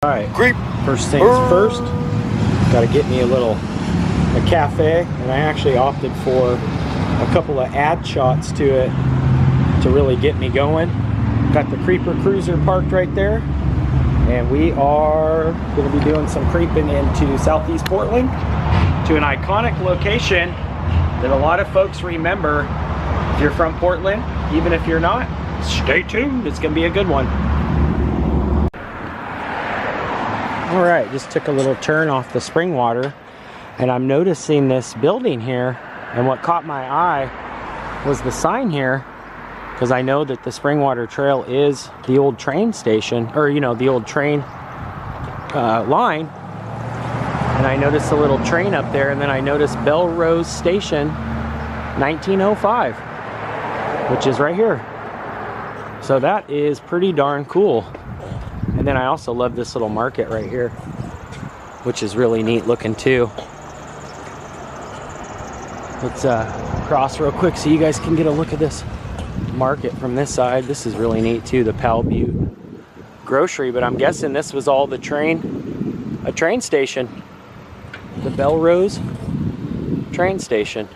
Alright, Kreep. first things first, got to get me a cafe, and I actually opted for a couple of ad shots to it to really get me going. Got the Creeper Cruiser parked right there, and we are going to be doing some creeping into Southeast Portland to an iconic location that a lot of folks remember. If you're from Portland, even if you're not, stay tuned, it's going to be a good one. Alright, just took a little turn off the Springwater, and I'm noticing this building here, and what caught my eye was the sign here, because I know that the Springwater Trail is the old train station, or you know, the old train line, and I noticed a little train up there, and then I noticed Belrose Station 1905, which is right here. So that is pretty darn cool. And then I also love this little market right here, which is really neat looking too. Let's cross real quick so you guys can get a look at this market from this side. This is really neat too, the Pal Butte grocery, but I'm guessing this was all a train station. The Belrose train station.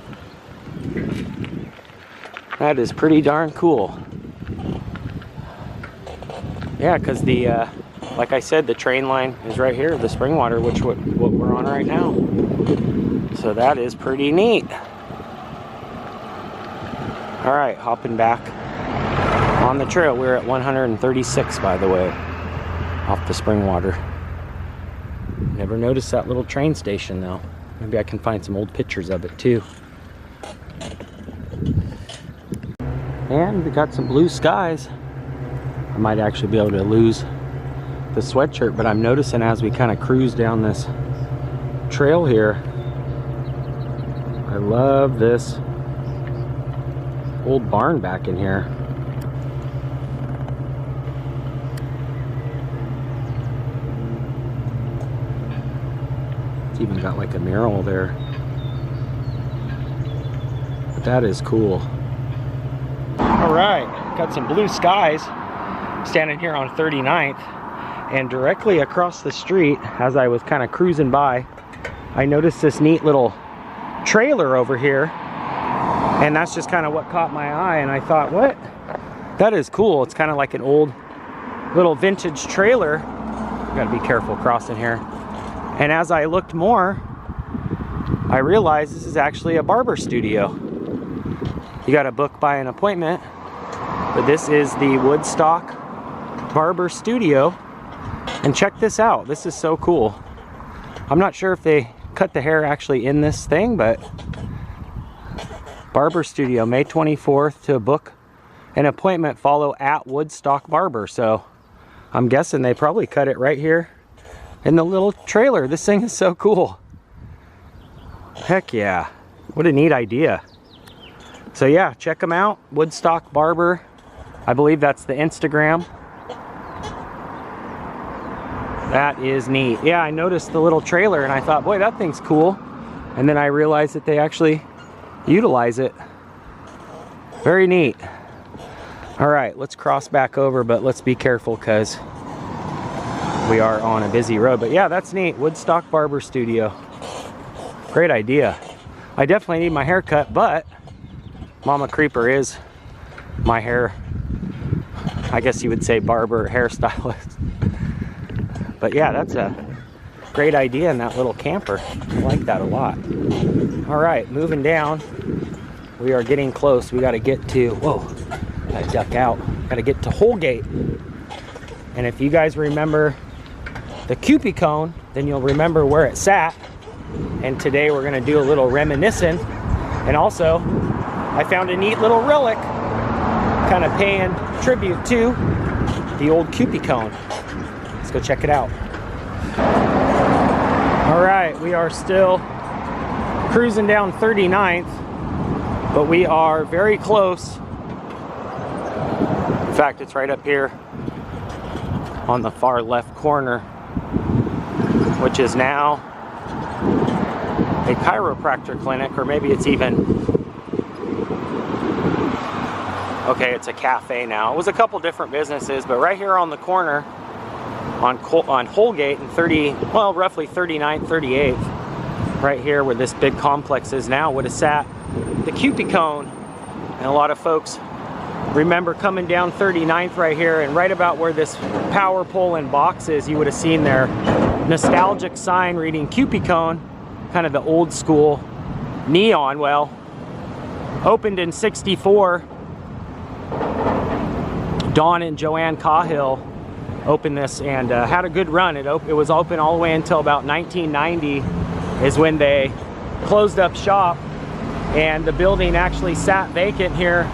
That is pretty darn cool. Yeah, because the, like I said, the train line is right here, the Springwater, which what we're on right now. So that is pretty neat. All right, hopping back on the trail. We're at 136, by the way, off the Springwater. Never noticed that little train station, though. Maybe I can find some old pictures of it, too. And we got some blue skies. I might actually be able to lose the sweatshirt, but I'm noticing as we kind of cruise down this trail here, I love this old barn back in here. It's even got like a mural there. But that is cool. All right, got some blue skies. Standing here on 39th, and directly across the street, as I was kind of cruising by, I noticed this neat little trailer over here, and that's just kind of what caught my eye, and I thought, what? That is cool. It's kind of like an old little vintage trailer. Gotta be careful crossing here. And as I looked more, I realized this is actually a barber studio. You gotta book by an appointment, but this is the Woodstock Barber Studio, and check this out. This is so cool. I'm not sure if they cut the hair actually in this thing, but Barber Studio, May 24th, to book an appointment, follow at Woodstock Barber. So I'm guessing they probably cut it right here in the little trailer. This thing is so cool. Heck yeah, what a neat idea. So yeah, check them out, Woodstock Barber. I believe that's the Instagram. That is neat. Yeah, I noticed the little trailer and I thought, boy, that thing's cool. And then I realized that they actually utilize it. Very neat. All right, let's cross back over, but let's be careful because we are on a busy road. But yeah, that's neat. Woodstock Barber Studio. Great idea. I definitely need my hair cut, but Mama Creeper is my hair, I guess you would say, barber hairstylist. But yeah, that's a great idea in that little camper. I like that a lot. All right, moving down. We are getting close. We got to get to, whoa, gotta duck out. Got to get to Holgate. And if you guys remember the Kewpie cone, then you'll remember where it sat. And today we're going to do a little reminiscing. And also, I found a neat little relic, kind of paying tribute to the old Kewpie cone. Let's go check it out. All right, we are still cruising down 39th, but we are very close. In fact, it's right up here on the far left corner, which is now a chiropractor clinic, or maybe it's even, okay, it's a cafe now. It was a couple different businesses, but right here on the corner on Holgate and roughly 39th, 38th, right here where this big complex is now, would have sat the Kewpie cone. And a lot of folks remember coming down 39th right here, and right about where this power pole and box is, you would have seen their nostalgic sign reading Kewpie cone, kind of the old school neon. Well, opened in '64. Don and Joanne Cahill opened this and had a good run. It was open all the way until about 1990 is when they closed up shop, and the building actually sat vacant here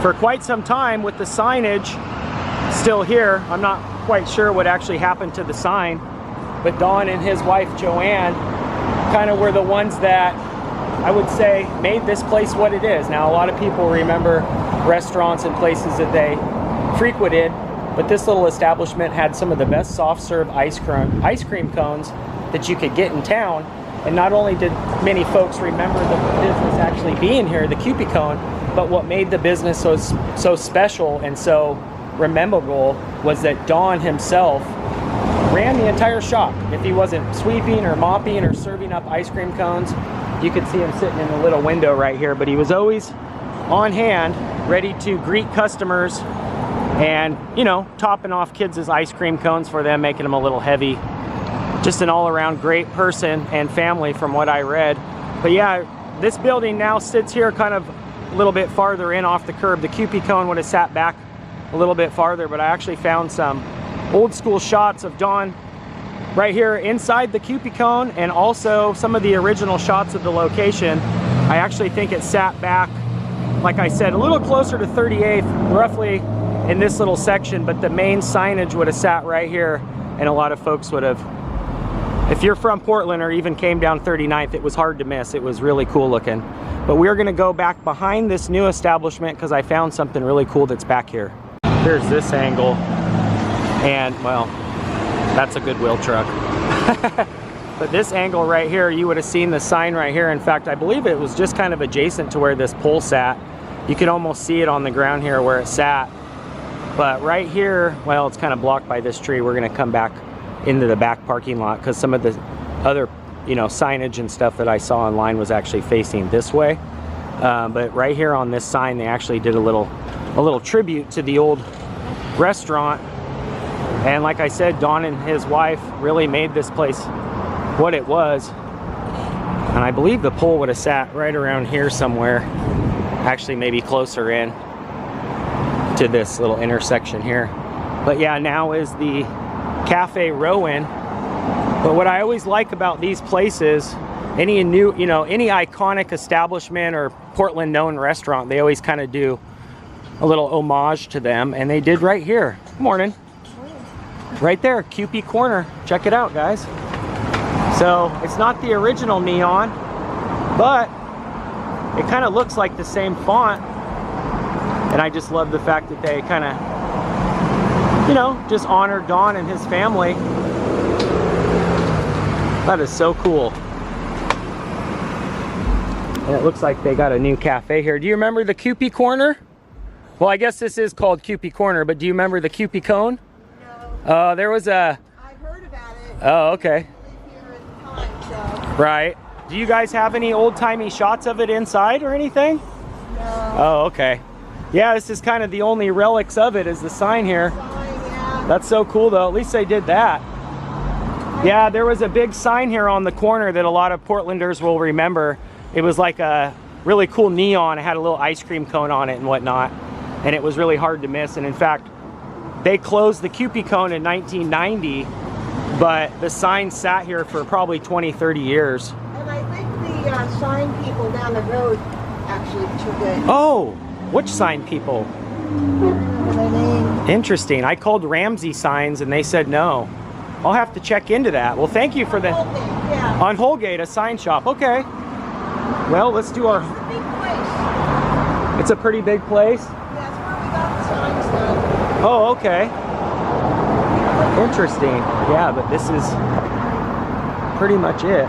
for quite some time with the signage still here. I'm not quite sure what actually happened to the sign, but Don and his wife Joanne kind of were the ones that I would say made this place what it is. Now, a lot of people remember restaurants and places that they frequented, but this little establishment had some of the best soft serve ice cream cones that you could get in town. And not only did many folks remember the business actually being here, the Kewpie cone, but what made the business so special and so memorable was that Don himself ran the entire shop. If he wasn't sweeping or mopping or serving up ice cream cones, you could see him sitting in the little window right here, but he was always on hand, ready to greet customers and, you know, topping off kids' ice cream cones for them, making them a little heavy. Just an all-around great person and family from what I read. But yeah, this building now sits here kind of a little bit farther in off the curb. The Kewpie cone would have sat back a little bit farther, but I actually found some old school shots of Don right here inside the Kewpie cone, and also some of the original shots of the location. I actually think it sat back, like I said, a little closer to 38th, roughly in this little section, but the main signage would have sat right here, and a lot of folks would have, if you're from Portland or even came down 39th, it was hard to miss. It was really cool looking. But we're gonna go back behind this new establishment because I found something really cool that's back here. Here's this angle, and well, that's a Goodwill truck. But this angle right here, you would have seen the sign right here. In fact, I believe it was just kind of adjacent to where this pole sat. You could almost see it on the ground here where it sat. But right here, well, it's kind of blocked by this tree. We're gonna come back into the back parking lot because some of the other, you know, signage and stuff that I saw online was actually facing this way. But right here on this sign, they actually did a little tribute to the old restaurant. And like I said, Don and his wife really made this place what it was. And I believe the pole would have sat right around here somewhere, actually maybe closer in to this little intersection here. But yeah, now is the Cafe Rowan. But what I always like about these places, any new, you know, any iconic establishment or Portland known restaurant, they always kind of do a little homage to them, and they did right here. Good morning. Right there, Kupie Corner. Check it out, guys. So it's not the original neon, but it kind of looks like the same font. And I just love the fact that they kind of, you know, just honor Don and his family. That is so cool. And it looks like they got a new cafe here. Do you remember the Kupie Corner? Well, I guess this is called Kupie Corner, but do you remember the Kupie Cone? No. There was a... I've heard about it. Oh, okay. Here at the time, so. Right. Do you guys have any old-timey shots of it inside or anything? No. Oh, okay. Yeah, this is kind of the only relics of it is the sign here. Yeah. That's so cool, though. At least they did that. Yeah, there was a big sign here on the corner that a lot of Portlanders will remember. It was like a really cool neon. It had a little ice cream cone on it and whatnot. And it was really hard to miss. And in fact, they closed the Kupie cone in 1990, but the sign sat here for probably 20, 30 years. And I think the sign people down the road actually took it. Oh, which sign people? I don't remember their name. Interesting. I called Ramsey Signs and they said no. I'll have to check into that. Well, thank you for the... Holgate, yeah. On Holgate, a sign shop. Okay. Well, let's do our... It's a big place. It's a pretty big place. That's where we got the signs done. Oh, okay. Interesting. Yeah, but this is pretty much it.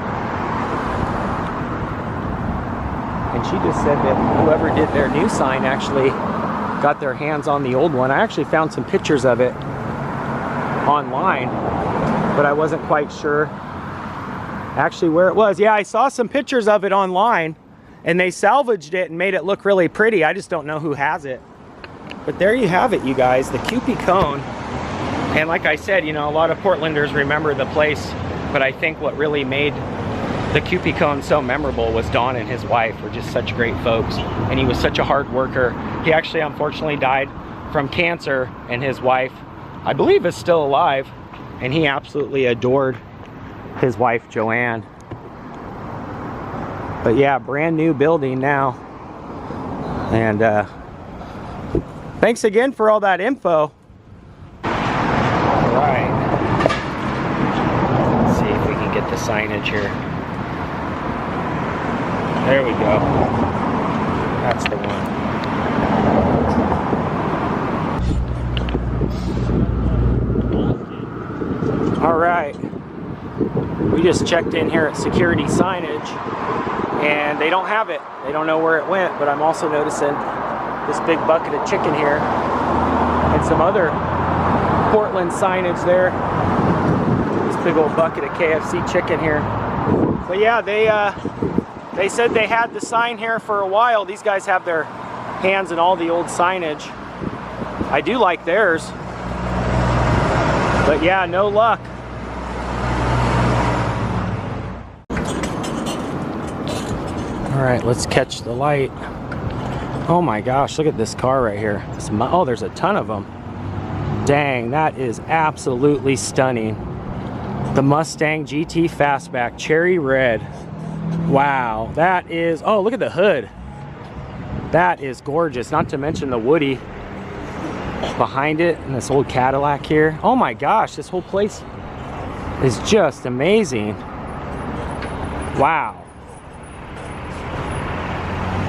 And she just said that whoever did their new sign actually got their hands on the old one. I actually found some pictures of it online, but I wasn't quite sure actually where it was. Yeah, I saw some pictures of it online, and they salvaged it and made it look really pretty. I just don't know who has it. But there you have it, you guys, the Kewpie cone. And like I said, you know, a lot of Portlanders remember the place, but I think what really made the Kewpie cone so memorable was Don and his wife were just such great folks, and he was such a hard worker. He actually unfortunately died from cancer, and his wife, I believe, is still alive, and he absolutely adored his wife Joanne. But yeah, brand new building now. And thanks again for all that info. All right, let's see if we can get the signage here. There we go. That's the one. All right. We just checked in here at security signage, and they don't have it. They don't know where it went, but I'm also noticing this big bucket of chicken here and some other Portland signage there. This big old bucket of KFC chicken here. But yeah, they said they had the sign here for a while. These guys have their hands in all the old signage. I do like theirs. But yeah, no luck. All right, let's catch the light. Oh my gosh, look at this car right here. Oh, there's a ton of them. Dang, that is absolutely stunning. The Mustang GT Fastback, cherry red. Wow, that is, oh, look at the hood. That is gorgeous, not to mention the Woody behind it and this old Cadillac here. Oh my gosh, this whole place is just amazing. Wow.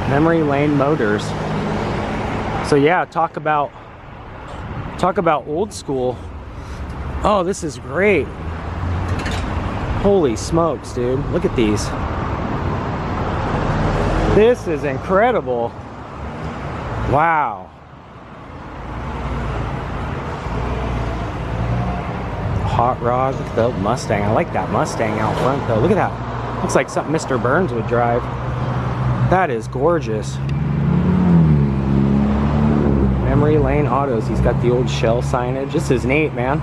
Memory Lane Motors. So yeah, talk about old school. Oh, this is great. Holy smokes, dude. Look at these. This is incredible. Wow. Hot rod. Look at the Mustang. I like that Mustang out front though. Look at that. Looks like something Mr. Burns would drive. That is gorgeous. Memory Lane Autos. He's got the old shell signage. This is neat, man.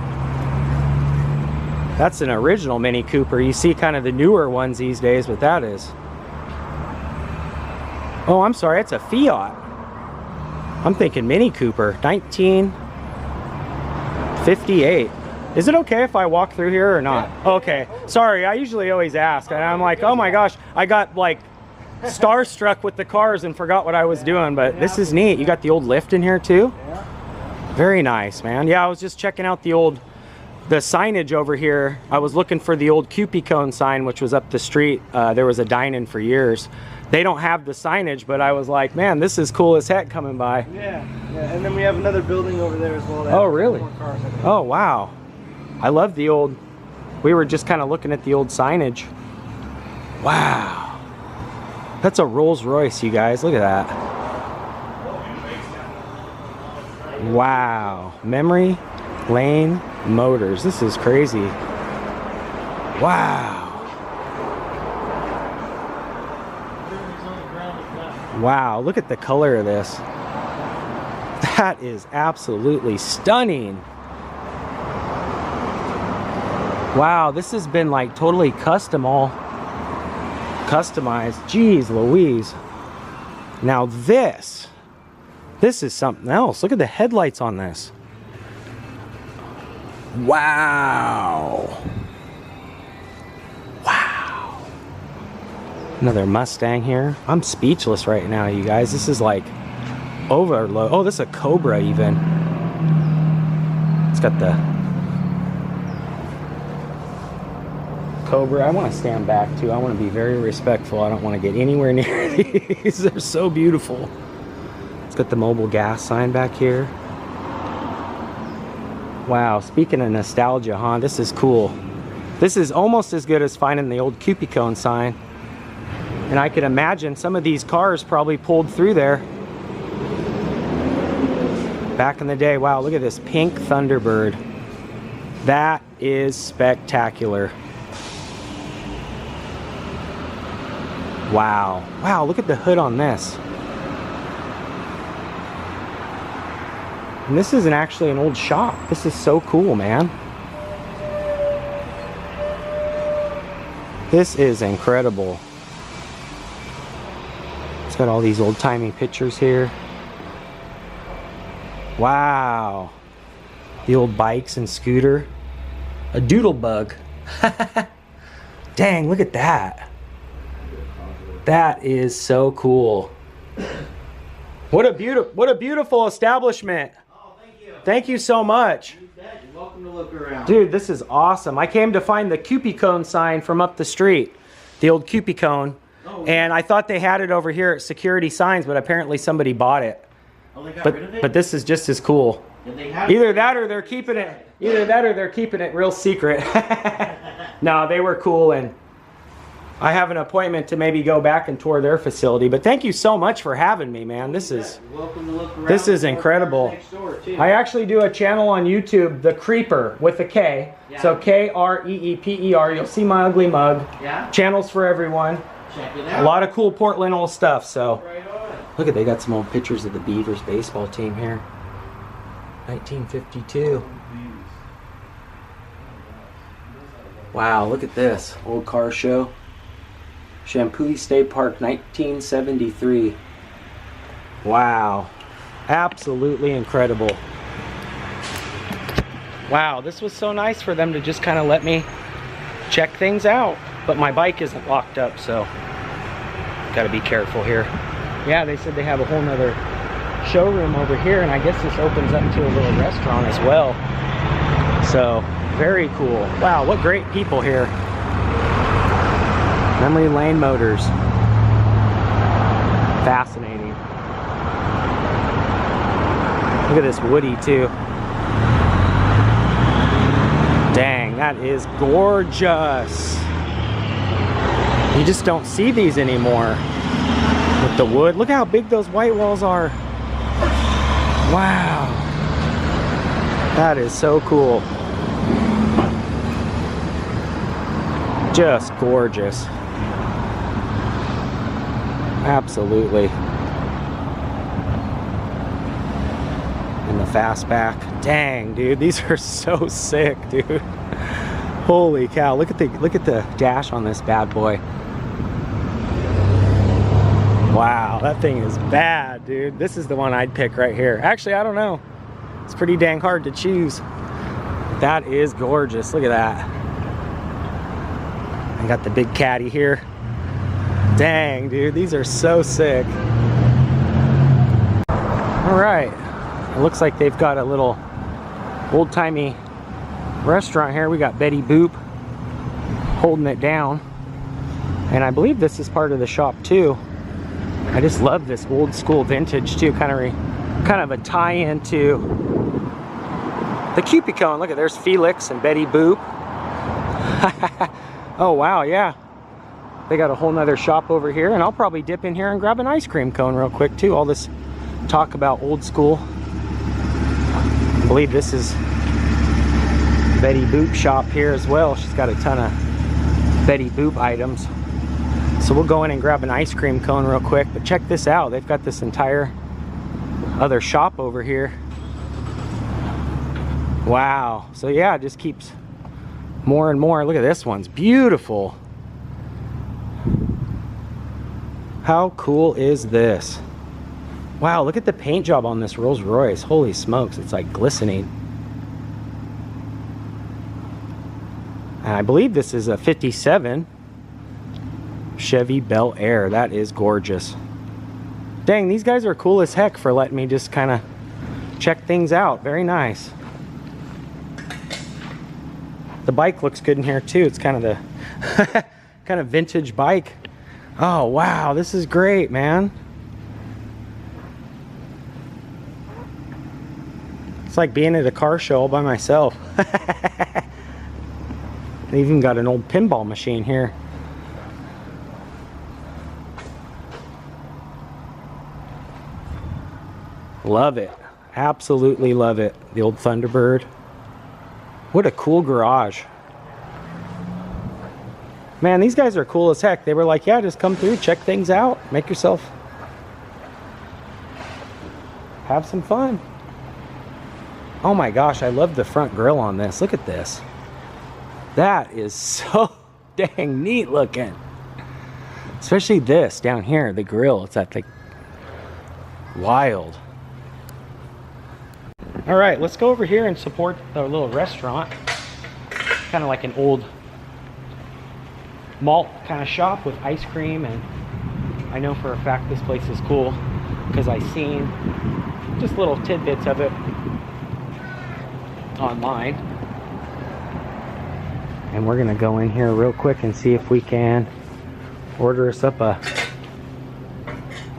That's an original Mini Cooper. You see kind of the newer ones these days, but that is... Oh, I'm sorry, it's a Fiat. I'm thinking Mini Cooper, 1958. Is it okay if I walk through here or not? Yeah. Okay, sorry, I usually always ask, and I'm like, oh my gosh, I got like starstruck with the cars and forgot what I was doing, but this is neat. You got the old lift in here too? Yeah. Very nice, man. Yeah, I was just checking out the signage over here. I was looking for the old Kewpie cone sign, which was up the street. There was a dine-in for years. They don't have the signage, but I was like, man, this is cool as heck coming by. Yeah, and then we have another building over there as well. Oh, really? Oh, wow. I love the old, we were just kind of looking at the old signage. Wow. That's a Rolls Royce, you guys. Look at that. Wow. Memory Lane Motors. This is crazy. Wow. Wow, look at the color of this. That is absolutely stunning. Wow, this has been like totally customized. Jeez Louise. Now this is something else. Look at the headlights on this. Wow. Wow. Another Mustang here. I'm speechless right now, you guys. This is like overload. Oh, this is a Cobra even. It's got the Cobra. I want to stand back too. I want to be very respectful. I don't want to get anywhere near these. They're so beautiful. It's got the Mobile gas sign back here. Wow, speaking of nostalgia, huh? This is cool. This is almost as good as finding the old Kewpie cone sign. And I can imagine some of these cars probably pulled through there back in the day. Wow, look at this pink Thunderbird. That is spectacular. Wow. Wow, look at the hood on this. And this isn't actually an old shop. This is so cool, man. This is incredible. It's got all these old-timey pictures here. Wow. The old bikes and scooter. A doodle bug. Dang, look at that. That is so cool. What a beautiful establishment. Oh, thank you. Thank you so much. You're welcome to look around. Dude, this is awesome. I came to find the Kewpie cone sign from up the street. The old Kewpie cone. Oh, And I thought they had it over here at Security Signs, but apparently somebody bought it. oh, they got rid of it? But this is just as cool. Did they have Either that or they're keeping it. Either that or they're keeping it real secret. No, they were cool, and I have an appointment to maybe go back and tour their facility. But thank you so much for having me, man. This is You're welcome to look around. this is incredible. Next door, too. I actually do a channel on YouTube, The Kreeper, with a K. Yeah. So Kreeper. You'll see my ugly mug. Yeah? Channels for everyone. Check it A out. lot of cool Portland old stuff. So Right on. look at, they got some old pictures of the Beavers baseball team here. 1952. Wow, look at this. Old car show. Shampooey State Park, 1973. Wow. Absolutely incredible. Wow, this was so nice for them to just kind of let me check things out. But my bike isn't locked up, so gotta be careful here. Yeah, they said they have a whole nother showroom over here, and I guess this opens up to a little restaurant as well. So, very cool. Wow, what great people here. Memory Lane Motors. Fascinating. Look at this Woody too. Dang, that is gorgeous. You just don't see these anymore with the wood. Look how big those white walls are. Wow. That is so cool. Just gorgeous. Absolutely. And the fastback. Dang, dude, these are so sick, dude. Holy cow! Look at the dash on this bad boy. Wow, that thing is bad, dude. This is the one I'd pick right here. Actually, I don't know. It's pretty dang hard to choose. That is gorgeous. Look at that. I got the big caddy here. Dang, dude, these are so sick. All right, it looks like they've got a little old-timey restaurant here. We got Betty Boop holding it down, and I believe this is part of the shop too. I just love this old school vintage too, kind of a tie-in to the Kewpie cone. Look at, there's Felix and Betty Boop. Oh wow, yeah. They got a whole nother shop over here, and I'll probably dip in here and grab an ice cream cone real quick too. All this talk about old school. I believe this is Betty Boop shop here as well. She's got a ton of Betty Boop items. So we'll go in and grab an ice cream cone real quick, but check this out. They've got this entire other shop over here. Wow. So yeah, it just keeps more and more. Look at this one's beautiful. How cool is this? Wow, look at the paint job on this Rolls Royce. Holy smokes, it's like glistening. And I believe this is a 57 Chevy Bel Air. That is gorgeous. Dang, these guys are cool as heck for letting me just kind of check things out. Very nice. The bike looks good in here too. It's kind of the kind of vintage bike. Oh wow, this is great, man. It's like being at a car show all by myself. They even got an old pinball machine here. Love it. Absolutely love it. The old Thunderbird. What a cool garage. Man, these guys are cool as heck. They were like, yeah, just come through, check things out, make yourself, have some fun. Oh my gosh, I love the front grill on this. Look at this. That is so dang neat looking. Especially this down here, the grill. It's that like wild. All right, let's go over here and support the little restaurant. Kind of like an old malt kind of shop with ice cream, and I know for a fact this place is cool because I've seen just little tidbits of it online. And we're gonna go in here real quick and see if we can order us up an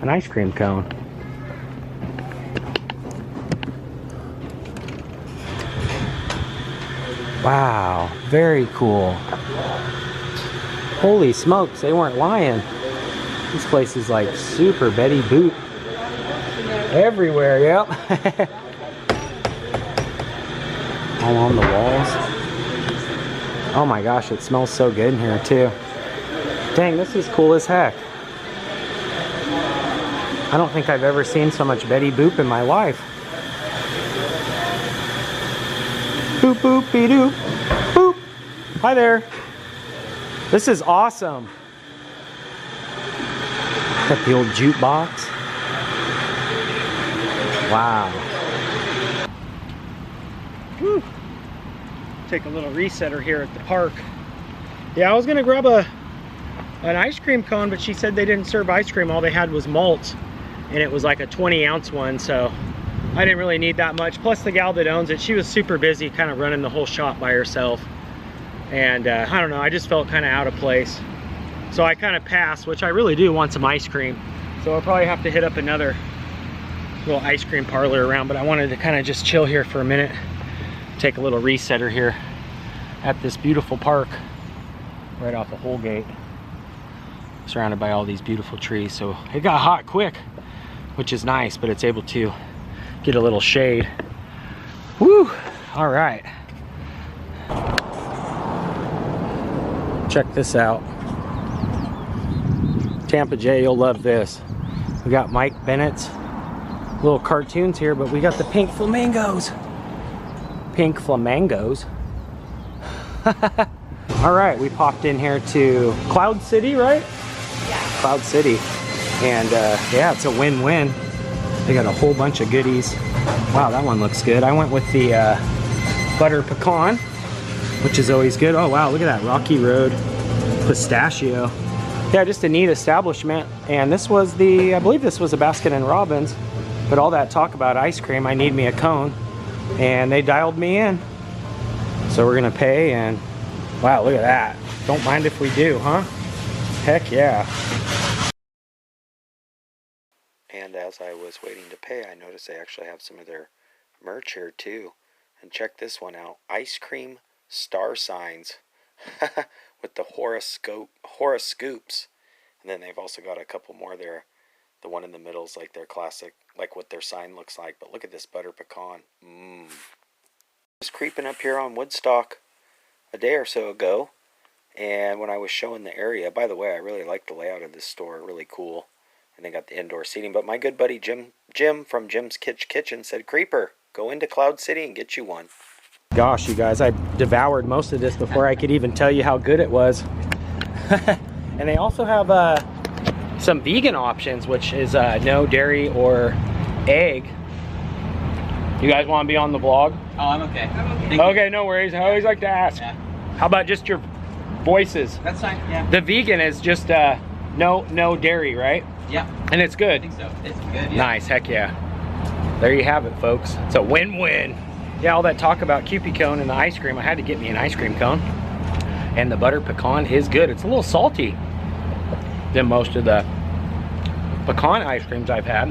ice cream cone. Wow, very cool. Holy smokes, they weren't lying. This place is like super Betty Boop. Everywhere, yep. All on the walls. Oh my gosh, it smells so good in here too. Dang, this is cool as heck. I don't think I've ever seen so much Betty Boop in my life. Boop, boop, be doop, boop. Hi there. This is awesome. Got the old jukebox. Wow. Whew. Take a little resetter here at the park. Yeah, I was gonna grab an ice cream cone, but she said they didn't serve ice cream. All they had was malt, and it was like a 20-ounce one, so I didn't really need that much. Plus the gal that owns it, she was super busy kind of running the whole shop by herself. And I don't know, I just felt kind of out of place. So I kind of passed, which I really do want some ice cream. So I'll probably have to hit up another little ice cream parlor around, but I wanted to kind of just chill here for a minute. Take a little resetter here at this beautiful park right off of Holgate. Surrounded by all these beautiful trees. So it got hot quick, which is nice, but it's able to get a little shade. Woo! All right. Check this out. Tampa J, you'll love this. We got Mike Bennett's little cartoons here, but we got the pink flamingos. Pink flamingos. All right, we popped in here to Cloud City, right? Yeah. Cloud City. And yeah, it's a win-win. They got a whole bunch of goodies. Wow, that one looks good. I went with the butter pecan, which is always good. Oh wow, look at that Rocky Road pistachio. Yeah, just a neat establishment. And this was the, I believe this was a Baskin and Robbins, but all that talk about ice cream, I need me a cone, and they dialed me in. So we're gonna pay, and wow, look at that. Don't mind if we do, huh? Heck yeah. And as I was waiting to pay, I noticed they actually have some of their merch here too. And check this one out. Ice cream star signs with the horoscopes. And then they've also got a couple more there. The one in the middle is like their classic, like what their sign looks like. But look at this butter pecan. Just creeping up here on Woodstock a day or so ago. And when I was showing the area, by the way, I really like the layout of this store. Really cool. And they got the indoor seating. But my good buddy Jim from Jim's Kitchen said, Creeper, go into Cloud City and get you one. Gosh, you guys, I devoured most of this before I could even tell you how good it was. And they also have some vegan options, which is no dairy or egg. You guys want to be on the vlog? Oh, I'm okay. Okay, no worries. I always like to ask. Yeah. How about just your voices? That's fine, yeah. The vegan is just no dairy, right? Yeah. And it's good. I think so. It's good, yeah. Nice, heck yeah. There you have it, folks. It's a win-win. Yeah, all that talk about Kewpie cone and the ice cream, I had to get me an ice cream cone. And the butter pecan is good. It's a little salty than most of the pecan ice creams I've had,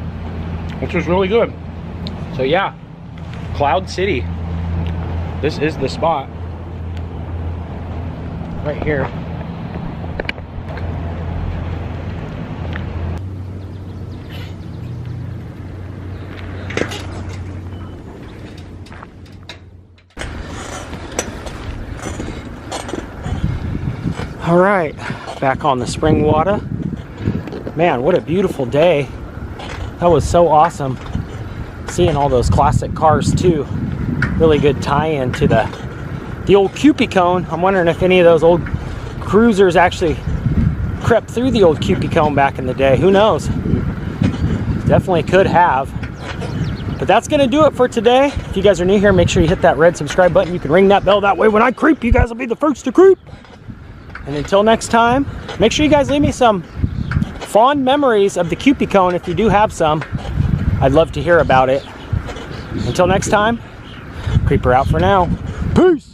which was really good. So yeah, Cloud City. This is the spot. Right here. All right, back on the Springwater. Man, what a beautiful day. That was so awesome. Seeing all those classic cars too. Really good tie-in to the old Kewpie cone. I'm wondering if any of those old cruisers actually crept through the old Kewpie cone back in the day. Who knows? Definitely could have. But that's gonna do it for today. If you guys are new here, make sure you hit that red subscribe button. You can ring that bell. That way when I creep, you guys will be the first to creep. And until next time, make sure you guys leave me some fond memories of the Kewpie cone if you do have some. I'd love to hear about it. Until next time, Creeper out for now. Peace!